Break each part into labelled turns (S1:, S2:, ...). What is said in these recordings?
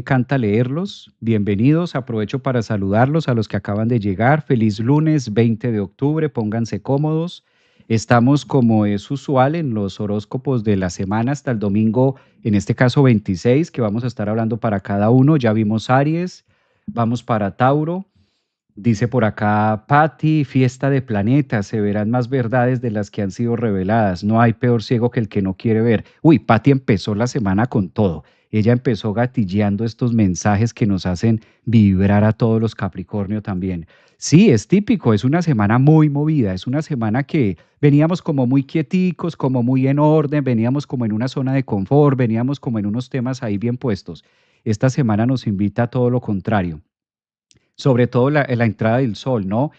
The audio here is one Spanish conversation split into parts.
S1: Encanta leerlos. Bienvenidos. Aprovecho para saludarlos a los que acaban de llegar. Feliz lunes 20 de octubre. Pónganse cómodos. Estamos, como es usual, en los horóscopos de la semana hasta el domingo, en este caso 26, que vamos a estar hablando para cada uno. Ya vimos Aries, vamos para Tauro. Dice por acá, Patti, fiesta de planetas, se verán más verdades de las que han sido reveladas. No hay peor ciego que el que no quiere ver. Uy, Patti empezó la semana con todo. Ella empezó gatilleando estos mensajes que nos hacen vibrar a todos los Capricornio también. Sí, es típico, es una semana muy movida, es una semana que veníamos como muy quieticos, como muy en orden, veníamos como en una zona de confort, veníamos como en unos temas ahí bien puestos. Esta semana nos invita a todo lo contrario, sobre todo la entrada del sol, ¿no?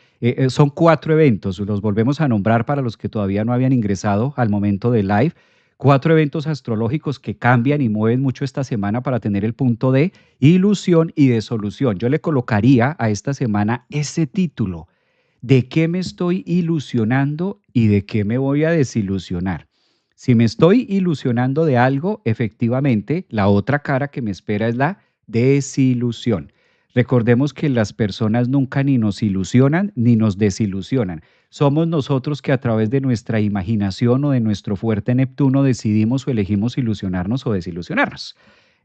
S1: Son 4 eventos, los volvemos a nombrar para los que todavía no habían ingresado al momento de live. 4 eventos astrológicos que cambian y mueven mucho esta semana para tener el punto de ilusión y de solución. Yo le colocaría a esta semana ese título: ¿de qué me estoy ilusionando y de qué me voy a desilusionar? Si me estoy ilusionando de algo, efectivamente, la otra cara que me espera es la desilusión. Recordemos que las personas nunca ni nos ilusionan ni nos desilusionan. Somos nosotros que a través de nuestra imaginación o de nuestro fuerte Neptuno decidimos o elegimos ilusionarnos o desilusionarnos.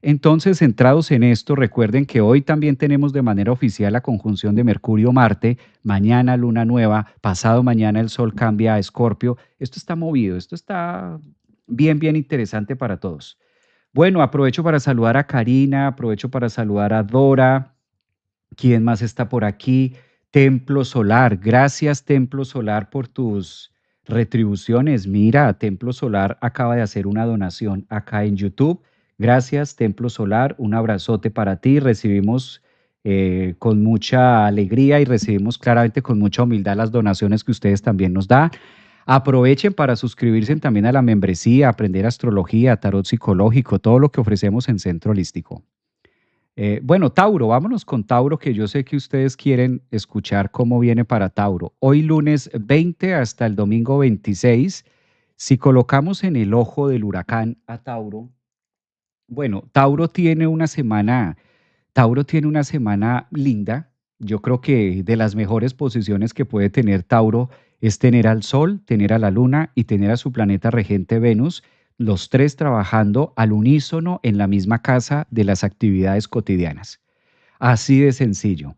S1: Entonces, centrados en esto, recuerden que hoy también tenemos de manera oficial la conjunción de Mercurio-Marte, mañana luna nueva, pasado mañana el Sol cambia a Escorpio. Esto está movido, esto está bien, bien interesante para todos. Bueno, aprovecho para saludar a Karina, aprovecho para saludar a Dora. ¿Quién más está por aquí? Templo Solar. Gracias, Templo Solar, por tus retribuciones. Mira, Templo Solar acaba de hacer una donación acá en YouTube. Gracias, Templo Solar. Un abrazote para ti. Recibimos con mucha alegría y recibimos claramente con mucha humildad las donaciones que ustedes también nos dan. Aprovechen para suscribirse también a la membresía, aprender astrología, tarot psicológico, todo lo que ofrecemos en Centro Holístico. Bueno, Tauro, vámonos con Tauro, que yo sé que ustedes quieren escuchar cómo viene para Tauro. Hoy lunes 20 hasta el domingo 26, si colocamos en el ojo del huracán a Tauro, bueno, Tauro tiene una semana linda. Yo creo que de las mejores posiciones que puede tener Tauro es tener al Sol, tener a la Luna y tener a su planeta regente Venus, los tres trabajando al unísono en la misma casa de las actividades cotidianas. Así de sencillo.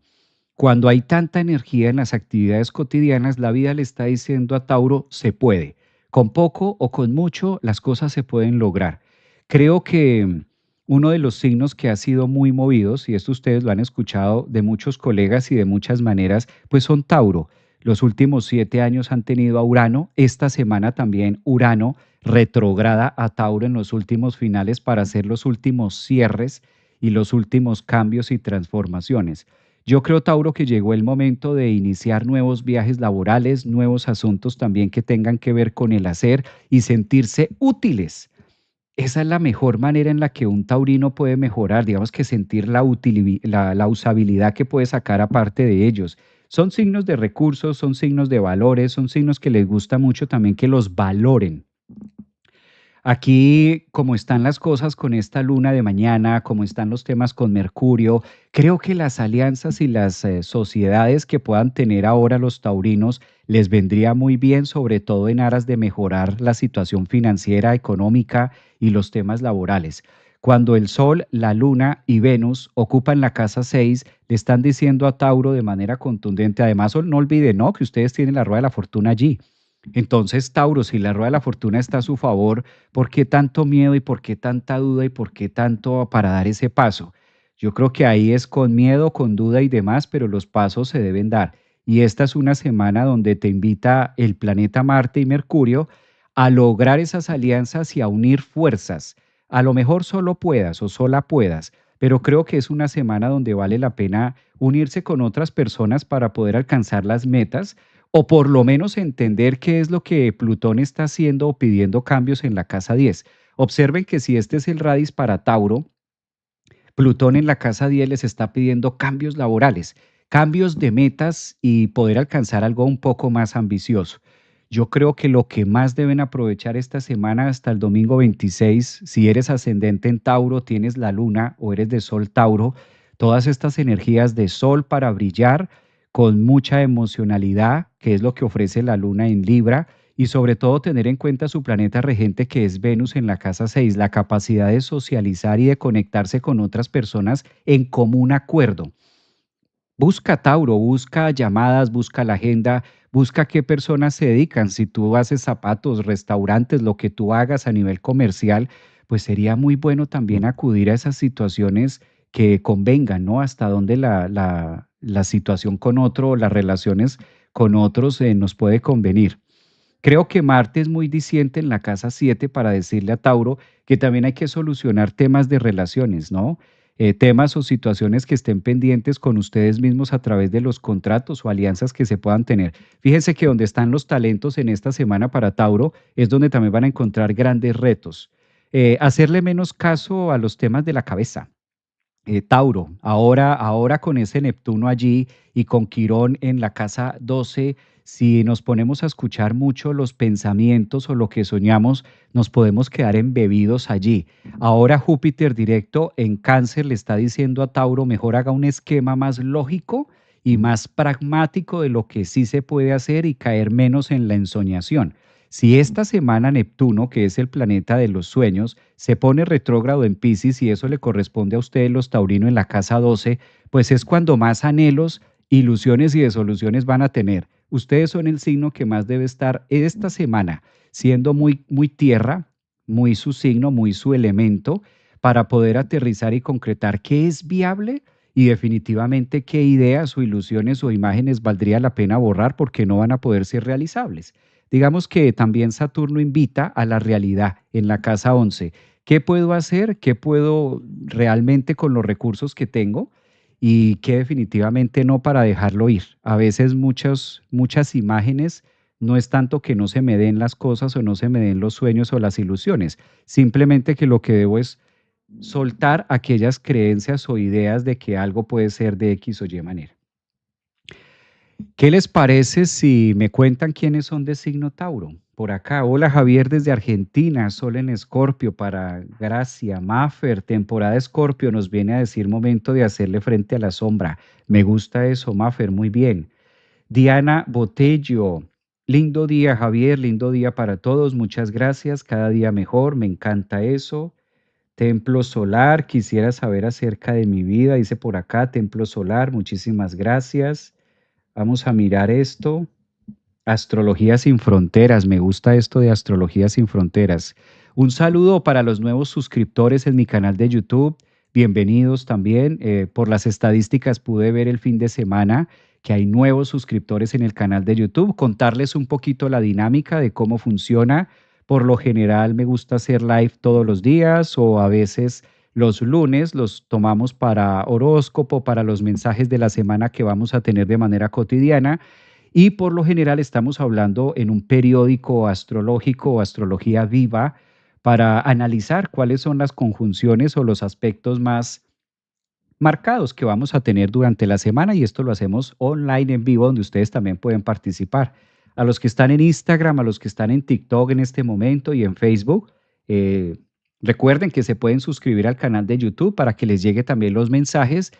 S1: Cuando hay tanta energía en las actividades cotidianas, la vida le está diciendo a Tauro, se puede. Con poco o con mucho, las cosas se pueden lograr. Creo que uno de los signos que ha sido muy movidos, y esto ustedes lo han escuchado de muchos colegas y de muchas maneras, pues son Tauro. Los últimos 7 años han tenido a Urano. Esta semana también Urano retrograda a Tauro en los últimos finales para hacer los últimos cierres y los últimos cambios y transformaciones. Yo creo, Tauro, que llegó el momento de iniciar nuevos viajes laborales, nuevos asuntos también que tengan que ver con el hacer y sentirse útiles. Esa es la mejor manera en la que un taurino puede mejorar, digamos que sentir la usabilidad que puede sacar aparte de ellos. Son signos de recursos, son signos de valores, son signos que les gusta mucho también que los valoren. Aquí, como están las cosas con esta luna de mañana, como están los temas con Mercurio, creo que las alianzas y las sociedades que puedan tener ahora los taurinos les vendría muy bien, sobre todo en aras de mejorar la situación financiera, económica y los temas laborales. Cuando el Sol, la Luna y Venus ocupan la casa 6, le están diciendo a Tauro de manera contundente, además no olviden, ¿no?, que ustedes tienen la rueda de la fortuna allí. Entonces, Tauro, si la rueda de la fortuna está a su favor, ¿por qué tanto miedo y por qué tanta duda y por qué tanto para dar ese paso? Yo creo que ahí es con miedo, con duda y demás, pero los pasos se deben dar. Y esta es una semana donde te invita el planeta Marte y Mercurio a lograr esas alianzas y a unir fuerzas. A lo mejor solo puedas o sola puedas, pero creo que es una semana donde vale la pena unirse con otras personas para poder alcanzar las metas o por lo menos entender qué es lo que Plutón está haciendo o pidiendo cambios en la casa 10. Observen que si este es el radis para Tauro, Plutón en la casa 10 les está pidiendo cambios laborales, cambios de metas y poder alcanzar algo un poco más ambicioso. Yo creo que lo que más deben aprovechar esta semana hasta el domingo 26, si eres ascendente en Tauro, tienes la luna o eres de Sol Tauro, todas estas energías de Sol para brillar con mucha emocionalidad, que es lo que ofrece la luna en Libra, y sobre todo tener en cuenta su planeta regente que es Venus en la casa 6, la capacidad de socializar y de conectarse con otras personas en común acuerdo. Busca Tauro, busca llamadas, busca la agenda, busca qué personas se dedican. Si tú haces zapatos, restaurantes, lo que tú hagas a nivel comercial, pues sería muy bueno también acudir a esas situaciones que convengan, ¿no? Hasta dónde la situación con otro o las relaciones con otros nos puede convenir. Creo que Marte es muy diciente en la casa 7 para decirle a Tauro que también hay que solucionar temas de relaciones, ¿no? Temas o situaciones que estén pendientes con ustedes mismos a través de los contratos o alianzas que se puedan tener. Fíjense que donde están los talentos en esta semana para Tauro es donde también van a encontrar grandes retos. Hacerle menos caso a los temas de la cabeza. Tauro, ahora con ese Neptuno allí y con Quirón en la casa 12, si nos ponemos a escuchar mucho los pensamientos o lo que soñamos, nos podemos quedar embebidos allí. Ahora Júpiter directo en Cáncer le está diciendo a Tauro, mejor haga un esquema más lógico y más pragmático de lo que sí se puede hacer y caer menos en la ensoñación. Si esta semana Neptuno, que es el planeta de los sueños, se pone retrógrado en Piscis y eso le corresponde a ustedes los taurinos en la casa 12, pues es cuando más anhelos, ilusiones y desoluciones van a tener. Ustedes son el signo que más debe estar esta semana siendo muy tierra, muy su signo, muy su elemento, para poder aterrizar y concretar qué es viable y definitivamente qué ideas o ilusiones o imágenes valdría la pena borrar porque no van a poder ser realizables. Digamos que también Saturno invita a la realidad en la casa 11. ¿Qué puedo hacer? ¿Qué puedo realmente con los recursos que tengo? Y qué definitivamente no para dejarlo ir. A veces muchas imágenes no es tanto que no se me den las cosas o no se me den los sueños o las ilusiones, simplemente que lo que debo es soltar aquellas creencias o ideas de que algo puede ser de X o Y manera. ¿Qué les parece si me cuentan quiénes son de signo Tauro? Por acá, hola Javier desde Argentina, Sol en Escorpio para Gracia, Mafer, temporada Escorpio nos viene a decir momento de hacerle frente a la sombra. Me gusta eso, Mafer, muy bien. Diana Botello, lindo día Javier, lindo día para todos, muchas gracias, cada día mejor, me encanta eso. Templo solar, quisiera saber acerca de mi vida, dice por acá, templo solar, muchísimas gracias. Vamos a mirar esto. Astrología sin fronteras, me gusta esto de Astrología sin fronteras. Un saludo para los nuevos suscriptores en mi canal de YouTube. Bienvenidos también. Por las estadísticas pude ver el fin de semana que hay nuevos suscriptores en el canal de YouTube. Contarles un poquito la dinámica de cómo funciona. Por lo general me gusta hacer live todos los días o a veces los lunes los tomamos para horóscopo, para los mensajes de la semana que vamos a tener de manera cotidiana y por lo general estamos hablando en un periódico astrológico o astrología viva para analizar cuáles son las conjunciones o los aspectos más marcados que vamos a tener durante la semana y esto lo hacemos online en vivo donde ustedes también pueden participar. A los que están en Instagram, a los que están en TikTok en este momento y en Facebook, eh, recuerden que se pueden suscribir al canal de YouTube para que les llegue también los mensajes